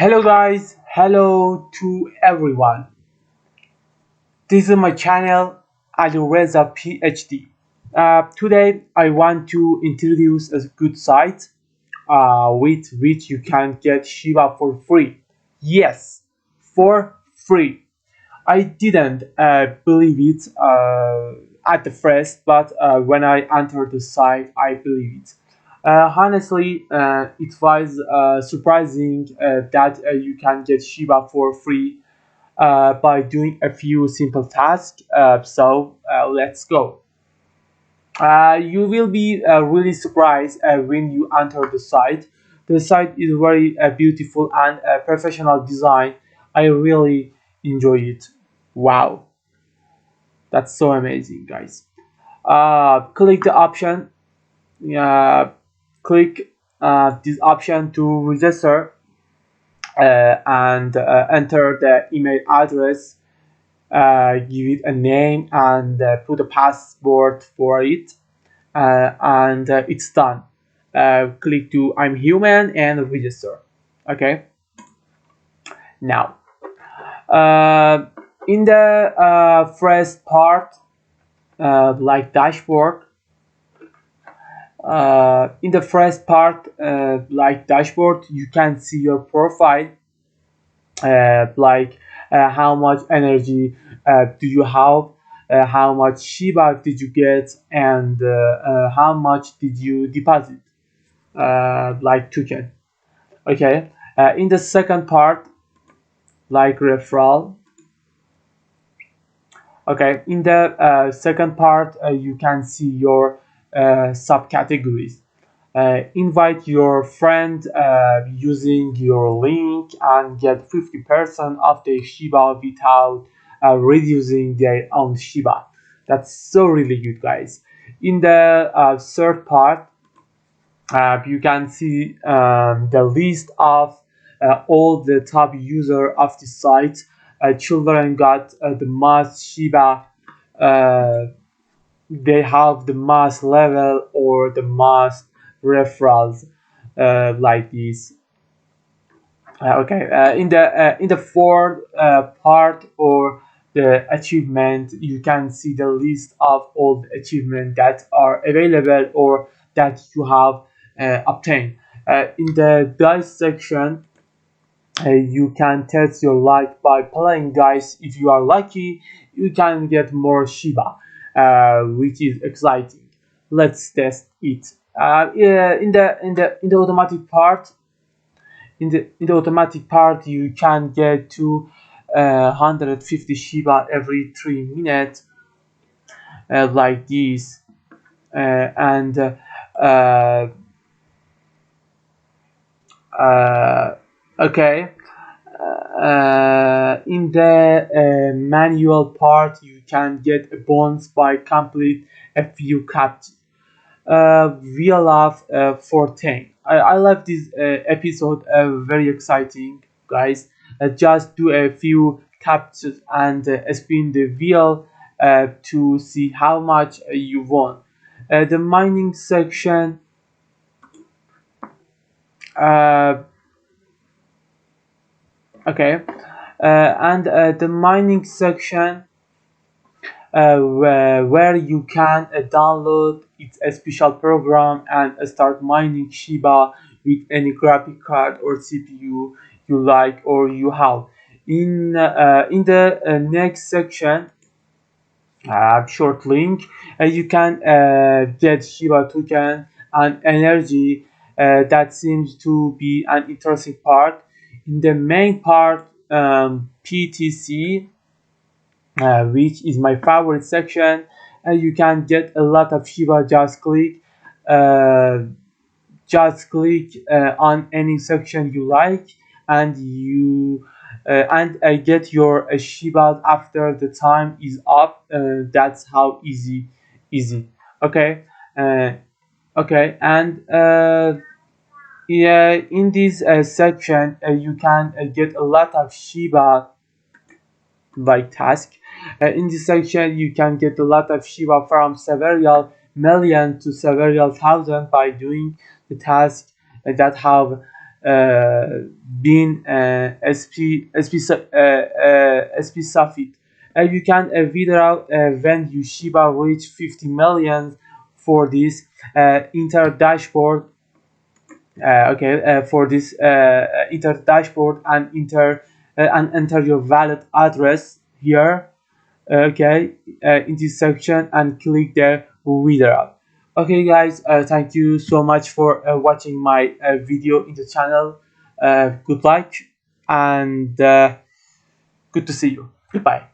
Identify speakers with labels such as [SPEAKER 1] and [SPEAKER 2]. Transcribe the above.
[SPEAKER 1] Hello guys, hello to everyone. This is my channel Alireza PhD. Today I want to introduce a good site with which you can get Shiba for free. Yes, for free. I didn't believe it at the first, but when I entered the site, I believe it. Honestly, it was surprising that you can get Shiba for free by doing a few simple tasks. So let's go. You will be really surprised when you enter the site. The site is very beautiful and professional design. I really enjoy it. Wow, that's so amazing, guys. Click the option. Uh, Click this option to register and enter the email address. Give it a name and put a password for it, and it's done. Click to I'm human and register. Okay. Now, uh, in the first part, like dashboard, you can see your profile, like how much energy do you have, how much Shiba did you get, and how much did you deposit, like token. Okay. In the second part, like referral. Okay. In the second part, you can see your subcategories. Invite your friend using your link and get 50% of the Shiba without reducing their own Shiba. That's so really good, guys. In the third part, you can see the list of all the top user of the site. Children got the most Shiba. Uh, they have the mass level or the mass referrals, like this. Okay. In the fourth part or the achievement, you can see the list of all the achievements that are available or that you have obtained. In the dice section, you can test your luck by playing dice. If you are lucky, you can get more Shiba, which is exciting. Let's test it. Yeah, in the automatic part, you can get to 150 Shiba every 3 minutes, like this, and uh, okay. In the manual part, you can get a bonus by complete a few captures. We love 14. I love this episode. Very exciting, guys. Just do a few captures and spin the wheel to see how much you won. The mining section. Uh, okay. And the mining section, where you can download it's a special program and start mining Shiba with any graphic card or CPU you like or you have. In the next section, short link, you can get Shiba token and energy. That seems to be an interesting part. In the main part, PTC, which is my favorite section. You can get a lot of Shiba. Uh, just click on any section you like, and you and get your Shiba after the time is up. That's how easy. Okay. Uh, okay, and yeah, in this section, you can get a lot of Shiba by task. In this section, you can get a lot of Shiba from several million to several thousand by doing the task that have uh, being SP Safit. You can withdraw when you Shiba reach 50 million for this inter dashboard. Okay, for this enter dashboard and enter your wallet address here. Okay, in this section and click the withdraw. Okay, guys, thank you so much for watching my video in the channel. Good luck and good to see you. Goodbye.